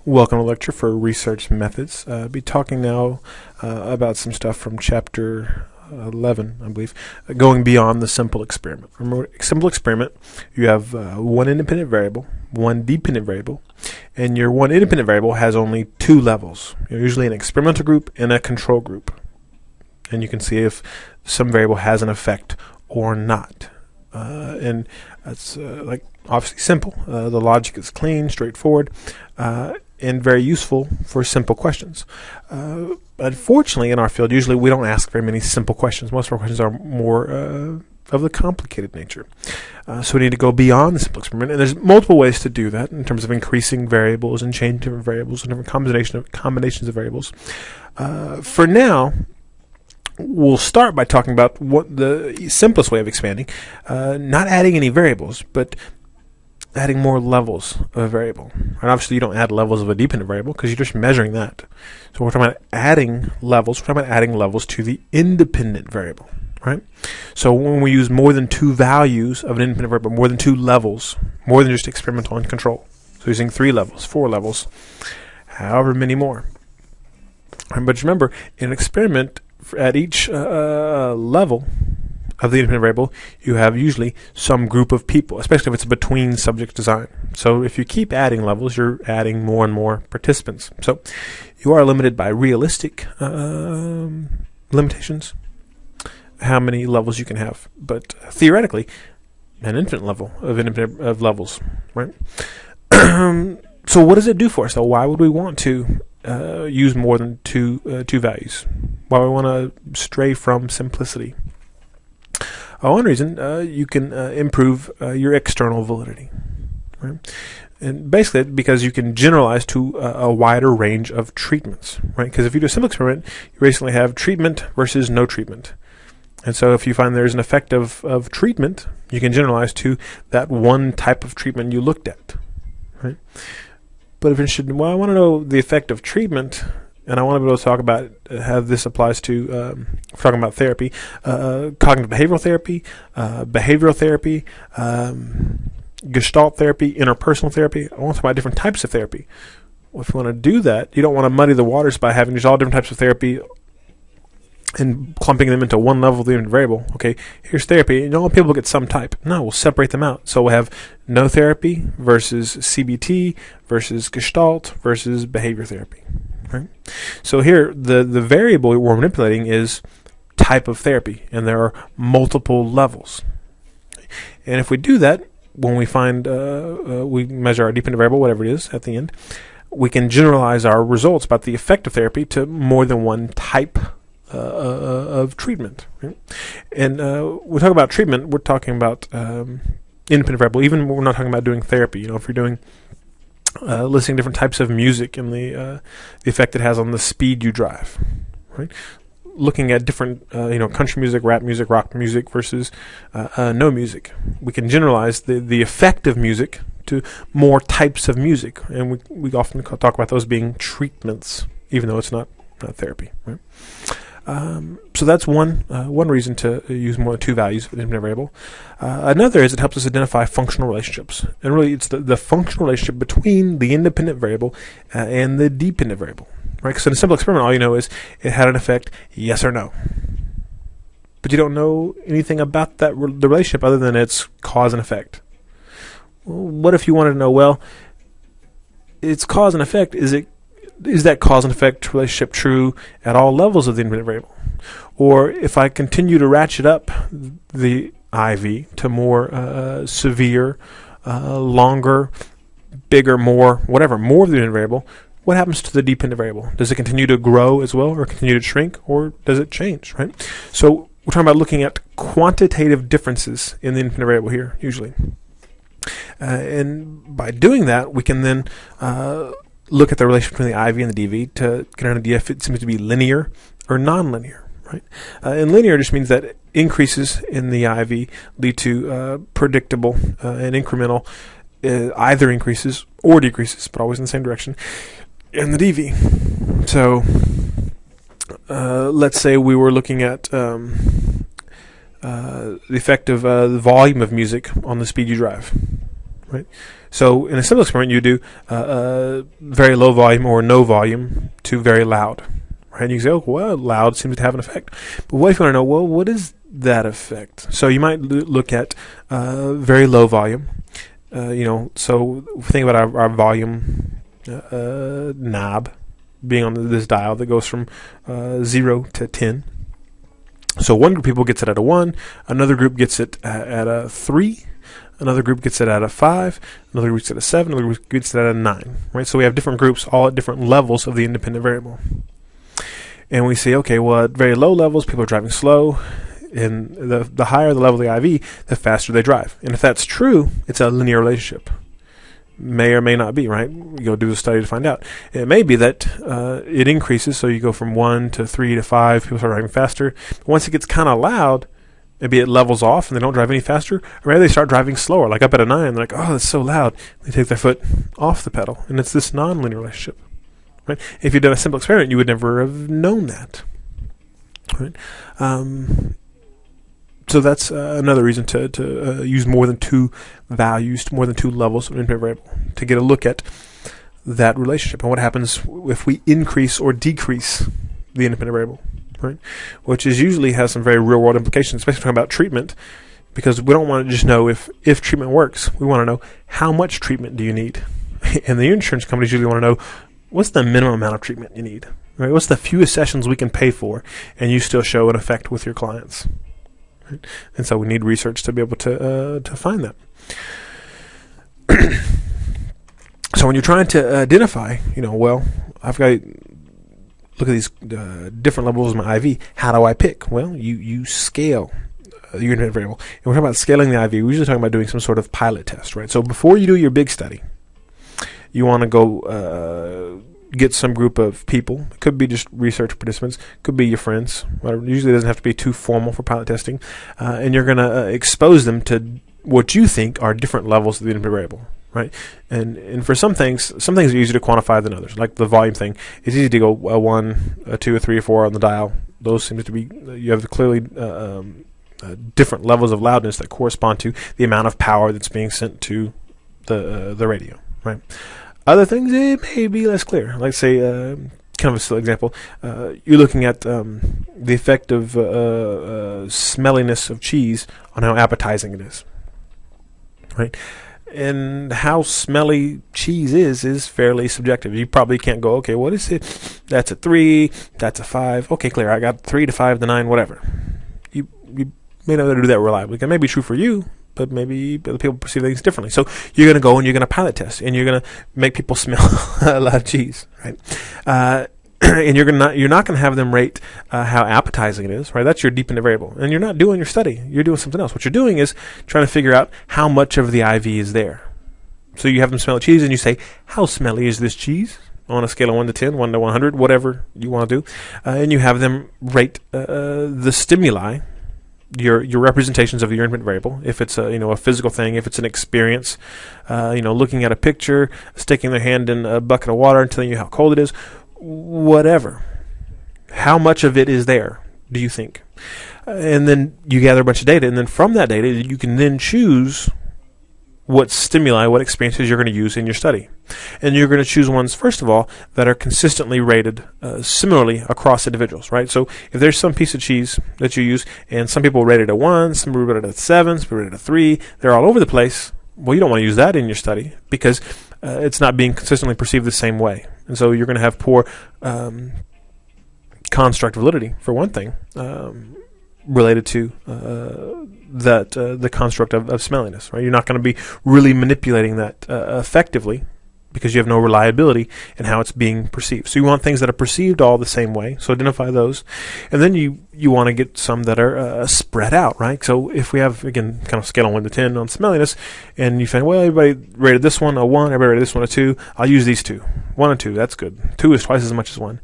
Welcome to lecture for research methods. I'll be talking now about some stuff from chapter 11, I believe, going beyond the simple experiment. Remember, simple experiment, you have one independent variable, one dependent variable, and your one independent variable has only two levels. Usually an experimental group and a control group. And you can see if some variable has an effect or not. And that's like obviously simple. The logic is clean, straightforward, and very useful for simple questions. Unfortunately, in our field, usually we don't ask very many simple questions. Most of our questions are more of the complicated nature. So we need to go beyond the simple experiment, and there's multiple ways to do that in terms of increasing variables and changing different variables and different combinations of variables. For now, we'll start by talking about what the simplest way of expanding, not adding any variables, but adding more levels of a variable. And obviously you don't add levels of a dependent variable because you're just measuring that. So we're talking about adding levels. We're talking about adding levels to the independent variable, right? So when we use more than two values of an independent variable, more than two levels, more than just experimental and control. So using 3 levels, 4 levels, however many more. But remember, in an experiment, at each level of the independent variable, you have usually some group of people, especially if it's a between subject design. So if you keep adding levels, you're adding more and more participants. So you are limited by realistic limitations, how many levels you can have. But theoretically, an infinite level of levels, right? So what does it do for us? So why would we want to use more than two values? Why we want to stray from simplicity? One reason, you can improve your external validity, right? And basically because you can generalize to a wider range of treatments, right? Because if you do a simple experiment, you basically have treatment versus no treatment. And so if you find there's an effect of treatment, you can generalize to that one type of treatment you looked at, right? But if you're interested, well, I want to know the effect of treatment, and I want to be able to talk about how this applies to, we're talking about therapy, cognitive behavioral therapy, gestalt therapy, interpersonal therapy. I want to talk about different types of therapy. Well, if you want to do that, you don't want to muddy the waters by having just all different types of therapy and clumping them into one level of the variable. Okay, here's therapy, and all people get some type. No, we'll separate them out. So we'll have no therapy versus CBT versus gestalt versus behavior therapy. Right? So here, the variable we're manipulating is type of therapy, and there are multiple levels. And if we do that, when we find, we measure our dependent variable, whatever it is at the end, we can generalize our results about the effect of therapy to more than one type of treatment. Right? And we talk about treatment, we're talking about independent variable. Even when we're not talking about doing therapy. If you're doing listing different types of music and the effect it has on the speed you drive, right? Looking at different, country music, rap music, rock music versus no music. We can generalize the effect of music to more types of music, and we often talk about those being treatments, even though it's not therapy, right? So that's one reason to use more than two values of an independent variable. Another is it helps us identify functional relationships. And really it's the functional relationship between the independent variable and the dependent variable. Right? So in a simple experiment, all you know is it had an effect, yes or no. But you don't know anything about the relationship other than its cause and effect. Well, what if you wanted to know, well, its cause and effect, is that cause and effect relationship true at all levels of the independent variable? Or if I continue to ratchet up the IV to more severe, longer, bigger, more of the independent variable, what happens to the dependent variable? Does it continue to grow as well, or continue to shrink, or does it change, right? So we're talking about looking at quantitative differences in the independent variable here, usually. And by doing that, we can then look at the relationship between the IV and the DV to get an idea if it seems to be linear or non-linear, right? And linear just means that increases in the IV lead to predictable and incremental either increases or decreases, but always in the same direction, in the DV. So let's say we were looking at the effect of the volume of music on the speed you drive, right? So in a simple experiment, you do very low volume or no volume to very loud. Right? And you say, oh, well, loud seems to have an effect. But what if you want to know, well, what is that effect? So you might look at very low volume. So think about our volume knob being on this dial that goes from 0 to 10. So one group of people gets it at a 1, another group gets it at a 3, another group gets it at a 5, another group gets it at a 7, another group gets it at a 9. Right? So we have different groups all at different levels of the independent variable. And we say, okay, well, at very low levels, people are driving slow. And the higher the level of the IV, the faster they drive. And if that's true, it's a linear relationship. May or may not be, right? You go do a study to find out. It may be that it increases, so you go from 1 to 3 to 5, people start driving faster. But once it gets kind of loud, maybe it levels off and they don't drive any faster, or maybe they start driving slower, like up at a 9, they're like, oh, that's so loud. They take their foot off the pedal, and it's this non-linear relationship. Right? If you'd done a simple experiment, you would never have known that. Right? So that's another reason to use more than two values, more than two levels of an independent variable, to get a look at that relationship and what happens if we increase or decrease the independent variable, right? Which is usually has some very real-world implications, especially talking about treatment, because we don't want to just know if treatment works. We want to know how much treatment do you need. And the insurance companies usually want to know what's the minimum amount of treatment you need, right? What's the fewest sessions we can pay for and you still show an effect with your clients. And so we need research to be able to find that. So when you're trying to identify, well, I've got to look at these different levels of my IV. How do I pick? Well, you scale your independent variable. And we're talking about scaling the IV. We're usually talking about doing some sort of pilot test, right? So before you do your big study, you want to go get some group of people. It could be just research participants. Could be your friends. Usually it doesn't have to be too formal for pilot testing. And you're going to expose them to what you think are different levels of the independent variable, right? And for some things are easier to quantify than others. Like the volume thing, it's easy to go a 1, a 2, a 3, or 4 on the dial. Those seem to be, you have clearly different levels of loudness that correspond to the amount of power that's being sent to the radio, right? Other things, it may be less clear. Like, say, kind of a silly example, you're looking at the effect of smelliness of cheese on how appetizing it is, right? And how smelly cheese is fairly subjective. You probably can't go, okay, what is it? That's a 3, that's a 5. Okay, clear, I got 3 to 5 to 9, whatever. You may not be able to do that reliably. It may be true for you, but maybe other people perceive things differently. So you're going to go and you're going to pilot test, and you're going to make people smell a lot of cheese, right? And you're not going to have them rate how appetizing it is, right? That's your dependent variable, and you're not doing your study. You're doing something else. What you're doing is trying to figure out how much of the IV is there. So you have them smell the cheese, and you say, how smelly is this cheese? On a scale of 1 to 10, 1 to 100, whatever you want to do, and you have them rate the stimuli, your representations of your independent variable. If it's a physical thing, if it's an experience, looking at a picture, sticking their hand in a bucket of water and telling you how cold it is, whatever. How much of it is there, do you think? And then you gather a bunch of data, and then from that data, you can then choose what stimuli, what experiences you're going to use in your study. And you're going to choose ones, first of all, that are consistently rated similarly across individuals, right? So if there's some piece of cheese that you use, and some people rate it a 1, some people rate it a 7, some people rate it a 3, they're all over the place, well, you don't want to use that in your study because it's not being consistently perceived the same way. And so you're going to have poor construct validity, for one thing, related to the construct of smelliness, right? You're not going to be really manipulating that effectively because you have no reliability in how it's being perceived. So you want things that are perceived all the same way. So identify those. And then you want to get some that are spread out, right? So if we have, again, kind of scale on 1 to 10 on smelliness, and you find, well, everybody rated this one a 1, everybody rated this one a 2, I'll use these two. 1 and 2, that's good. 2 is twice as much as 1.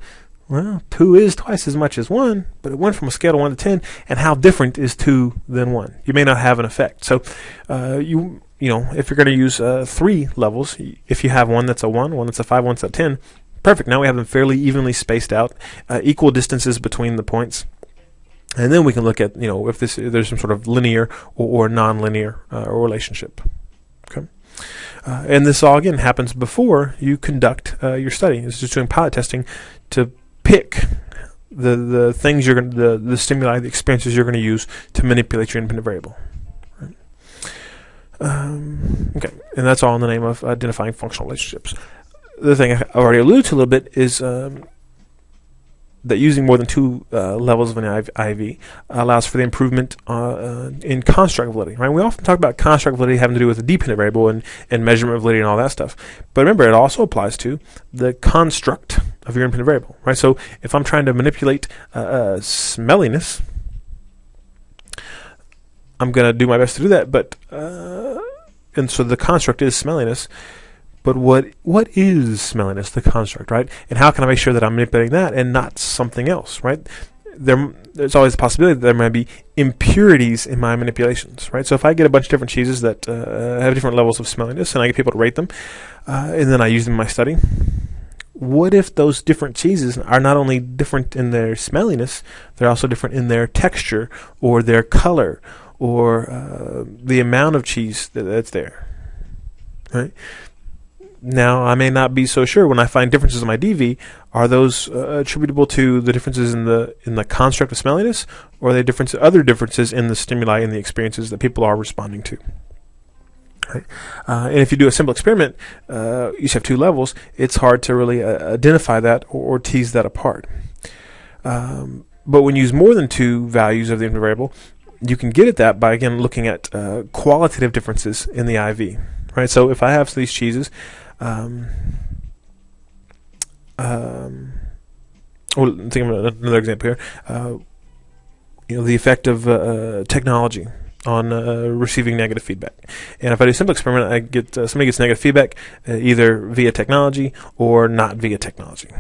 Well, 2 is twice as much as 1, but it went from a scale of 1 to 10, and how different is 2 than 1? You may not have an effect. So if you're going to use 3 levels, if you have one that's a 1, one that's a 5, one that's a 10, perfect. Now we have them fairly evenly spaced out, equal distances between the points. And then we can look at, if there's some sort of linear or non-linear relationship. Okay. And this all, again, happens before you conduct your study. It's just doing pilot testing to pick the things you're going to, the stimuli, the experiences you're going to use to manipulate your independent variable. Right? Okay, and that's all in the name of identifying functional relationships. The thing I've already alluded to a little bit is that using more than two levels of an IV allows for the improvement in construct validity. Right? We often talk about construct validity having to do with the dependent variable and measurement validity and all that stuff. But remember, it also applies to the construct of your independent variable. Right? So if I'm trying to manipulate smelliness, I'm going to do my best to do that. But and so the construct is smelliness. But what is smelliness, the construct, right? And how can I make sure that I'm manipulating that and not something else, right? There's always the possibility that there might be impurities in my manipulations, right? So if I get a bunch of different cheeses that have different levels of smelliness and I get people to rate them, and then I use them in my study, what if those different cheeses are not only different in their smelliness, they're also different in their texture or their color or the amount of cheese that's there, right? Now, I may not be so sure when I find differences in my DV. Are those attributable to the differences in the construct of smelliness, or are they other differences in the stimuli and the experiences that people are responding to? Right? And if you do a simple experiment, you have two levels. It's hard to really identify that or tease that apart. But when you use more than two values of the independent variable, you can get at that by, again, looking at qualitative differences in the IV. Right? So if I have these cheeses, well, think of another example here. The effect of technology on receiving negative feedback. And if I do a simple experiment, I get somebody gets negative feedback either via technology or not via technology.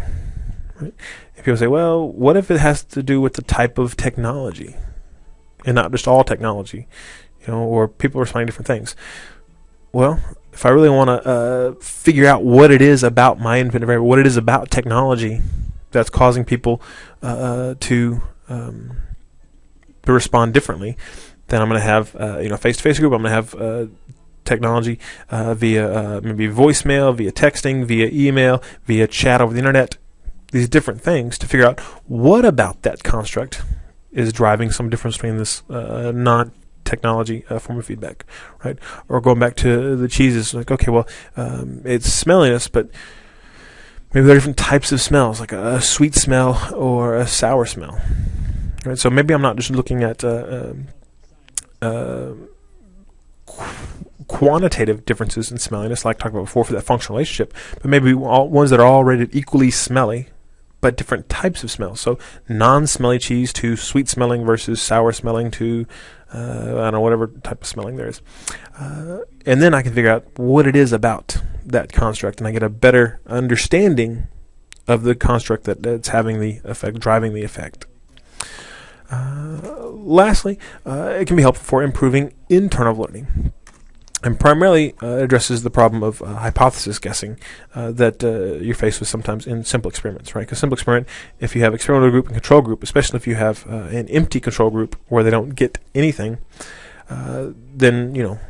Right? And people say, well, what if it has to do with the type of technology and not just all technology? Or people responding to different things. Well, if I really want to figure out what it is about my independent variable, what it is about technology that's causing people to respond differently, then I'm going to have face-to-face group. I'm going to have technology via maybe voicemail, via texting, via email, via chat over the internet. These different things to figure out what about that construct is driving some difference between this non-technology form of feedback, right? Or going back to the cheeses, like, okay, well, it's smelliness, but maybe there are different types of smells, like a sweet smell or a sour smell, right? So maybe I'm not just looking at quantitative differences in smelliness, like I talked about before for that functional relationship, but maybe ones that are all rated equally smelly, but different types of smells. So non-smelly cheese to sweet smelling versus sour smelling to I don't know, whatever type of smelling there is. And then I can figure out what it is about that construct, and I get a better understanding of the construct that's having the effect, driving the effect. Lastly, it can be helpful for improving internal validity, and primarily addresses the problem of hypothesis guessing that you're faced with sometimes in simple experiments, right? Because simple experiment, if you have experimental group and control group, especially if you have an empty control group where they don't get anything, then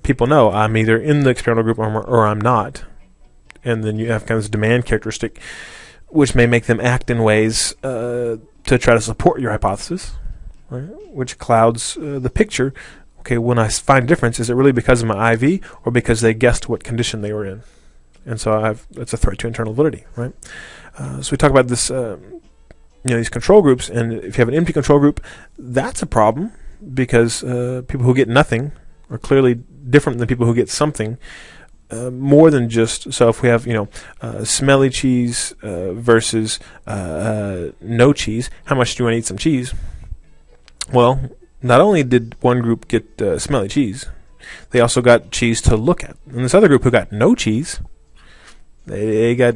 people know I'm either in the experimental group or I'm not, and then you have kind of this demand characteristic, which may make them act in ways to try to support your hypothesis, right? Which clouds the picture. Okay, when I find a difference, is it really because of my IV or because they guessed what condition they were in? And so it's a threat to internal validity, right? So we talk about this, these control groups, and if you have an empty control group, that's a problem because people who get nothing are clearly different than people who get something. More than just, so if we have smelly cheese versus no cheese, how much do you want to eat some cheese? Well, not only did one group get smelly cheese, they also got cheese to look at. And this other group who got no cheese, they got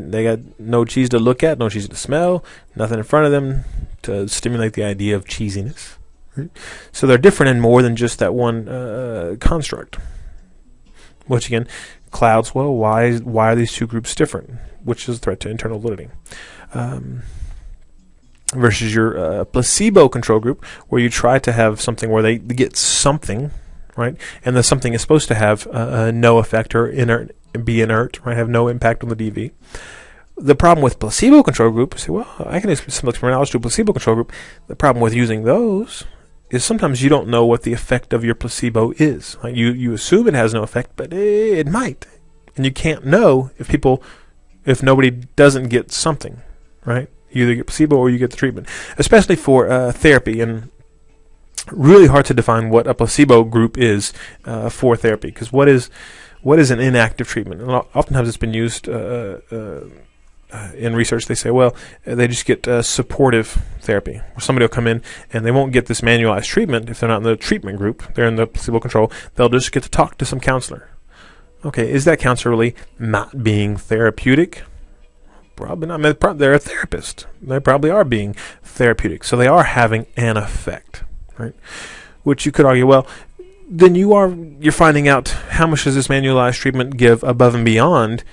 no cheese to look at, no cheese to smell, nothing in front of them to stimulate the idea of cheesiness. Right? So they're different in more than just that one construct. Which again clouds, well, why are these two groups different? Which is a threat to internal validity. Versus your placebo control group, where you try to have something where they get something, right? And then something is supposed to have no effect or be inert, right? Have no impact on the DV. The problem with placebo control group, say, well, I can use simple experimental to a placebo control group. The problem with using those is sometimes you don't know what the effect of your placebo is. Like you assume it has no effect, but it might, and you can't know if nobody doesn't get something, right? You either get placebo or you get the treatment, especially for therapy, and really hard to define what a placebo group is for therapy, because what is an inactive treatment? And oftentimes it's been used in research. They say, well, they just get supportive therapy, where somebody will come in and they won't get this manualized treatment if they're not in the treatment group. They're in the placebo control. They'll just get to talk to some counselor. Okay, is that counselor really not being therapeutic? Probably not. They're a therapist. They probably are being therapeutic. So they are having an effect, right? Which you could argue, well, then you're finding out how much does this manualized treatment give above and beyond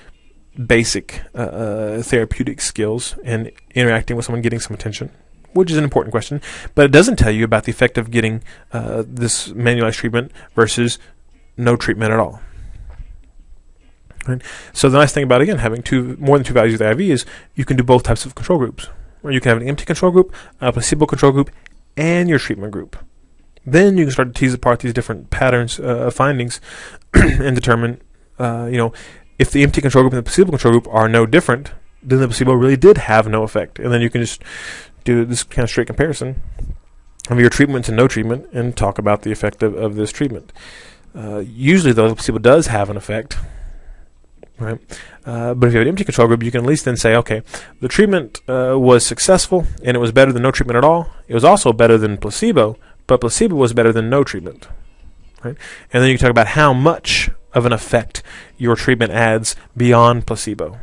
basic therapeutic skills and interacting with someone, getting some attention, which is an important question. But it doesn't tell you about the effect of getting this manualized treatment versus no treatment at all. Right? So the nice thing about, again, having more than two values of the IV is you can do both types of control groups. Or you can have an empty control group, a placebo control group, and your treatment group. Then you can start to tease apart these different patterns of findings and determine, if the empty control group and the placebo control group are no different, then the placebo really did have no effect. And then you can just do this kind of straight comparison of your treatment to no treatment and talk about the effect of this treatment. Usually, though, the placebo does have an effect, right? But if you have an empty control group, you can at least then say, okay, the treatment was successful and it was better than no treatment at all. It was also better than placebo, but placebo was better than no treatment, right? And then you can talk about how much of an effect your treatment adds beyond placebo,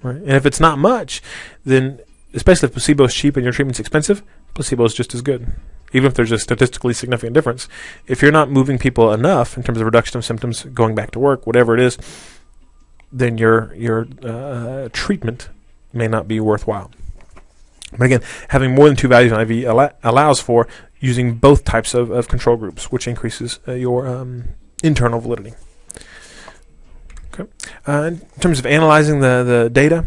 right? And if it's not much, then especially if placebo is cheap and your treatment's expensive, placebo is just as good, even if there's a statistically significant difference. If you're not moving people enough in terms of reduction of symptoms, going back to work, whatever it is, then your treatment may not be worthwhile. But again, having more than two values in IV allows for using both types of control groups, which increases your internal validity. Okay. In terms of analyzing the data,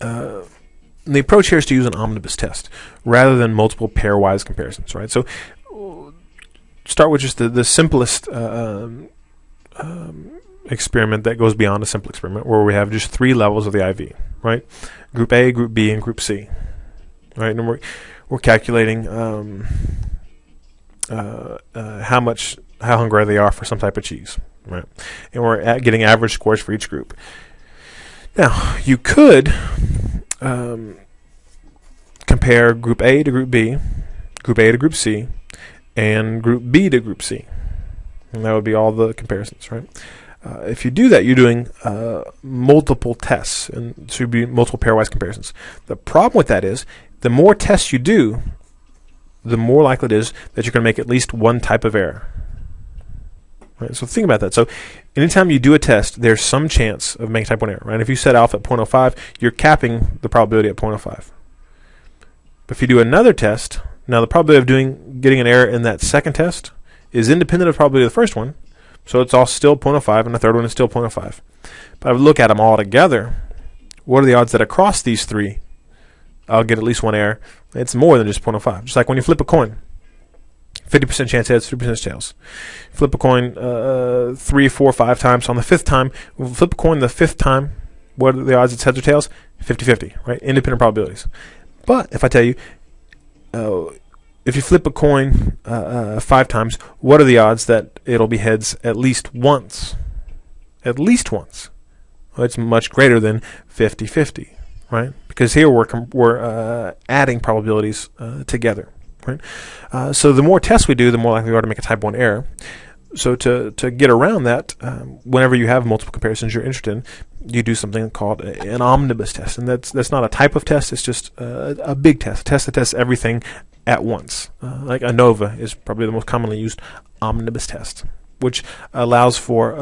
the approach here is to use an omnibus test rather than multiple pairwise comparisons, right? So start with just the simplest experiment that goes beyond a simple experiment, where we have just three levels of the IV, right? Group A, Group B, and Group C, right? And we're calculating how hungry they are for some type of cheese, right? And we're getting average scores for each group. Now, you could compare Group A to Group B, Group A to Group C, and Group B to Group C. And that would be all the comparisons, right? If you do that, you're doing multiple tests, and so you'd be multiple pairwise comparisons. The problem with that is, the more tests you do, the more likely it is that you're going to make at least one type of error. Right? So think about that. So anytime you do a test, there's some chance of making type 1 error. Right? If you set alpha at 0.05, you're capping the probability at 0.05. But if you do another test, now the probability of getting an error in that second test is independent of the probability of the first one. So it's all still 0.05, and the third one is still 0.05. But I would look at them all together. What are the odds that across these three, I'll get at least one error? It's more than just 0.05. Just like when you flip a coin. 50% chance heads, 50% tails. Flip a coin 3, 4, 5 times. On the fifth time, we'll flip a coin the fifth time. What are the odds it's heads or tails? 50-50, right? Independent probabilities. But if I tell you, if you flip a coin 5 times, what are the odds that it'll be heads at least once? At least once. Well, it's much greater than 50-50, right? Because here we're adding probabilities together, right? So the more tests we do, the more likely we are to make a type 1 error. So to get around that, whenever you have multiple comparisons you're interested in, you do something called an omnibus test. And that's not a type of test, it's just a big test, a test that tests everything at once. Like ANOVA is probably the most commonly used omnibus test, which allows for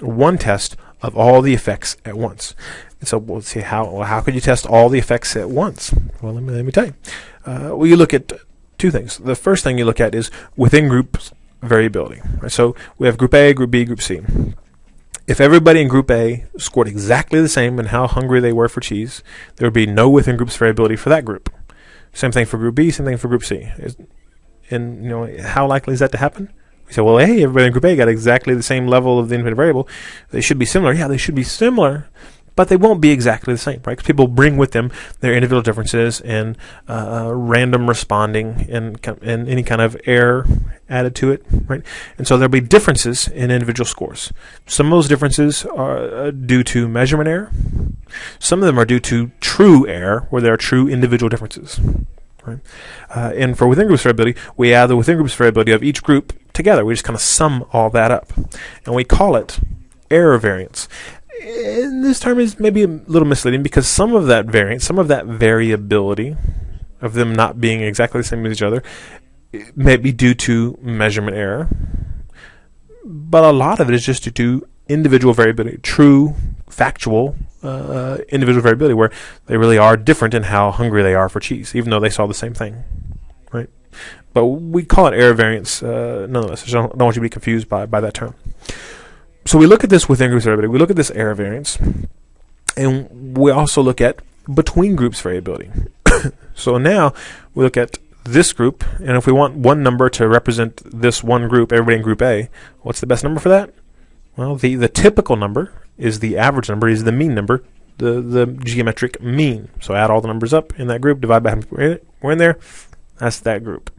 one test of all the effects at once. And so we'll see how could you test all the effects at once? Well, let me tell you. You look at two things. The first thing you look at is within groups variability. Right? So we have Group A, Group B, Group C. If everybody in Group A scored exactly the same in how hungry they were for cheese, there would be no within groups variability for that group. Same thing for Group B, same thing for Group C. And how likely is that to happen? We say, well, hey, everybody in Group A got exactly the same level of the independent variable. They should be similar. Yeah, they should be similar, but they won't be exactly the same, right? Because people bring with them their individual differences and random responding and any kind of error added to it, right? And so there'll be differences in individual scores. Some of those differences are due to measurement error. Some of them are due to true error, where there are true individual differences. Right? And for within groups variability, we add the within groups variability of each group together. We just kind of sum all that up, and we call it error variance. And this term is maybe a little misleading because some of that variance, some of that variability of them not being exactly the same as each other, may be due to measurement error, but a lot of it is just due to individual variability, true, factual individual variability, where they really are different in how hungry they are for cheese, even though they saw the same thing, right? But we call it error variance nonetheless. I don't want you to be confused by that term. So we look at this within groups variability. We look at this error variance, and we also look at between groups variability. So now we look at this group, and if we want one number to represent this one group, everybody in Group A, what's the best number for that? Well, the typical number is the average number, is the mean number, the geometric mean. So add all the numbers up in that group, divide by how many we're in there, that's that group.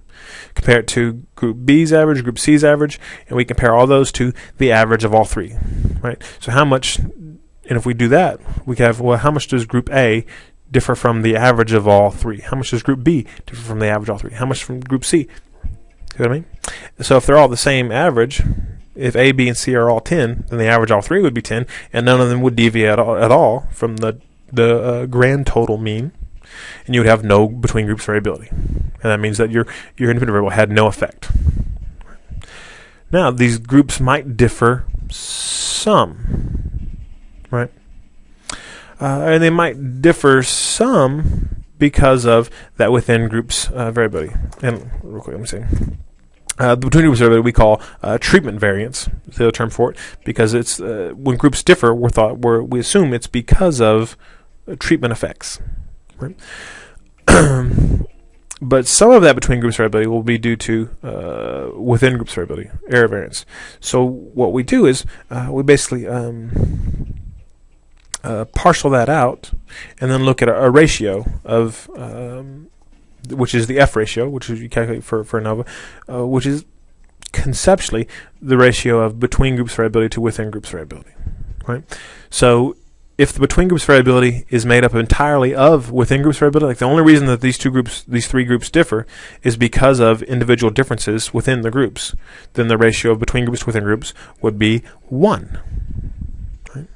Compare it to Group B's average, Group C's average, and we compare all those to the average of all three, right? So how much, and if we do that, we have, well, how much does Group A differ from the average of all three? How much does Group B differ from the average of all three? How much from Group C? See what I mean? So if they're all the same average, if A, B, and C are all 10, then the average of all three would be 10, and none of them would deviate at all from the grand total mean, and you would have no between groups variability. And that means that your independent variable had no effect. Now, these groups might differ some, right? And they might differ some because of that within groups variability. And real quick, let me see. The between groups variability we call treatment variance, is the other term for it, because it's when groups differ, we assume it's because of treatment effects. Right? But some of that between groups variability will be due to within groups variability, error variance. So what we do is we basically partial that out and then look at a ratio of which is the F ratio, which is you calculate for ANOVA, which is conceptually the ratio of between groups variability to within groups variability. Right? So if the between groups variability is made up entirely of within groups variability, like the only reason that these three groups differ is because of individual differences within the groups, then the ratio of between groups to within groups would be 1. Right?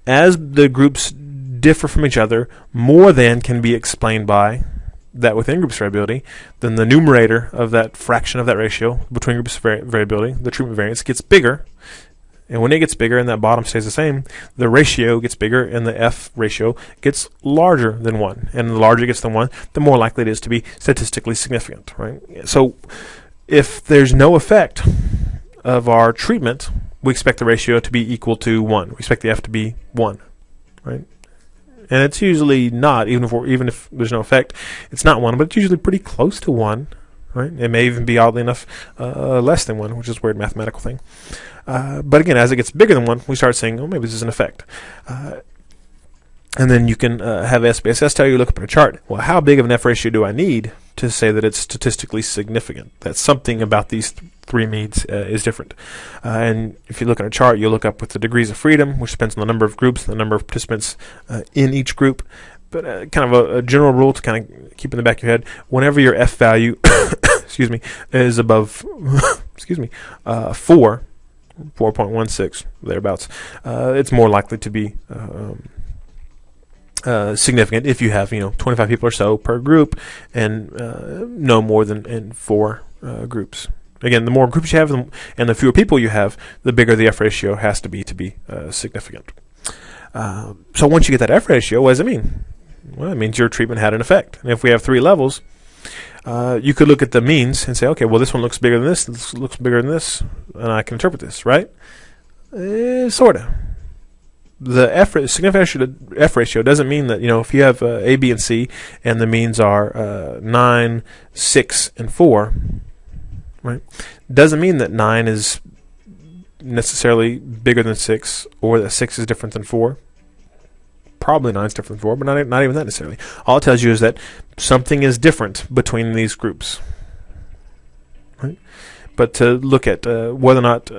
As the groups differ from each other more than can be explained by that within groups variability, then the numerator of that fraction of that ratio between groups variability, the treatment variance, gets bigger. And when it gets bigger and that bottom stays the same, the ratio gets bigger and the F ratio gets larger than 1. And the larger it gets than 1, the more likely it is to be statistically significant. Right? So if there's no effect of our treatment, we expect the ratio to be equal to 1. We expect the F to be 1. Right? And it's usually not, even if there's no effect, it's not 1, but it's usually pretty close to 1. Right? It may even be oddly enough less than 1, which is a weird mathematical thing. But again, as it gets bigger than 1, we start saying, oh, maybe this is an effect. And then you can have SPSS tell you, look up at a chart, well, how big of an F ratio do I need to say that it's statistically significant? That something about these three means is different. And if you look at a chart, you'll look up with the degrees of freedom, which depends on the number of groups, the number of participants in each group. But kind of a general rule to kind of keep in the back of your head, whenever your F value is above 4.16, thereabouts, it's more likely to be significant if you have 25 people or so per group and no more than in 4 groups. Again, the more groups you have and the fewer people you have, the bigger the F ratio has to be significant. So once you get that F ratio, what does it mean? Well, it means your treatment had an effect. And if we have 3 levels, You could look at the means and say, okay, well, this one looks bigger than this looks bigger than this, and I can interpret this, right? Sort of. The significant F ratio doesn't mean that, if you have A, B, and C, and the means are 9, 6, and 4, right? Doesn't mean that 9 is necessarily bigger than 6, or that 6 is different than 4. Probably 9 is different than 4, but not even that necessarily. All it tells you is that something is different between these groups. Right? But to look at whether or not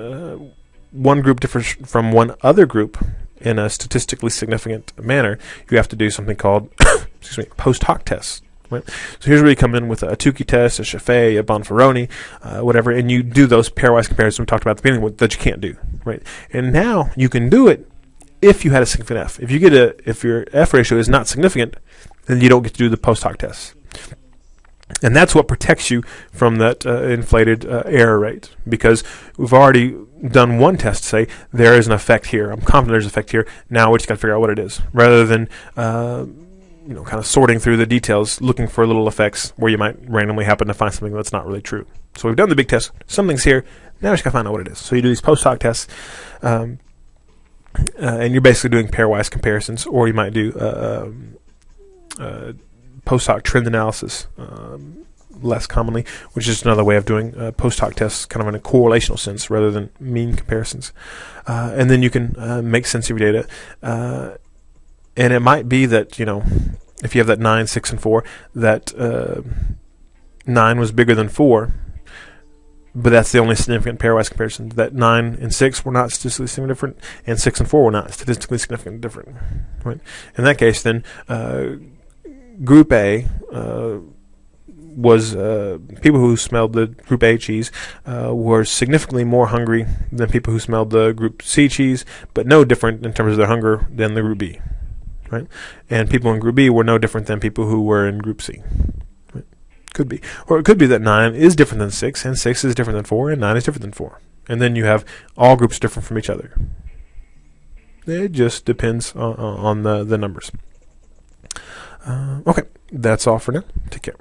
one group differs from one other group in a statistically significant manner, you have to do something called post hoc tests. Right? So here's where you come in with a Tukey test, a Chaffee, a Bonferroni, whatever, and you do those pairwise comparisons we talked about at the beginning that you can't do. Right? And now you can do it if you had a significant F. If your F ratio is not significant, then you don't get to do the post hoc tests. And that's what protects you from that inflated error rate, because we've already done one test to say there is an effect here. I'm confident there's an effect here. Now we just got to figure out what it is, rather than kind of sorting through the details, looking for little effects where you might randomly happen to find something that's not really true. So we've done the big test. Something's here. Now we just got to find out what it is. So you do these post hoc tests, and you're basically doing pairwise comparisons, or you might do post hoc trend analysis, less commonly, which is another way of doing post hoc tests, kind of in a correlational sense rather than mean comparisons. And then you can make sense of your data. And it might be that, if you have that 9, 6, and 4, that 9 was bigger than 4, but that's the only significant pairwise comparison. That 9 and 6 were not statistically significant different, and 6 and 4 were not statistically significant different. Right? In that case, then Group A was people who smelled the Group A cheese were significantly more hungry than people who smelled the Group C cheese, but no different in terms of their hunger than the Group B. Right? And people in Group B were no different than people who were in Group C. Right? Could be. Or it could be that 9 is different than 6, and 6 is different than 4, and 9 is different than 4. And then you have all groups different from each other. It just depends on the numbers. Okay, that's all for now. Take care.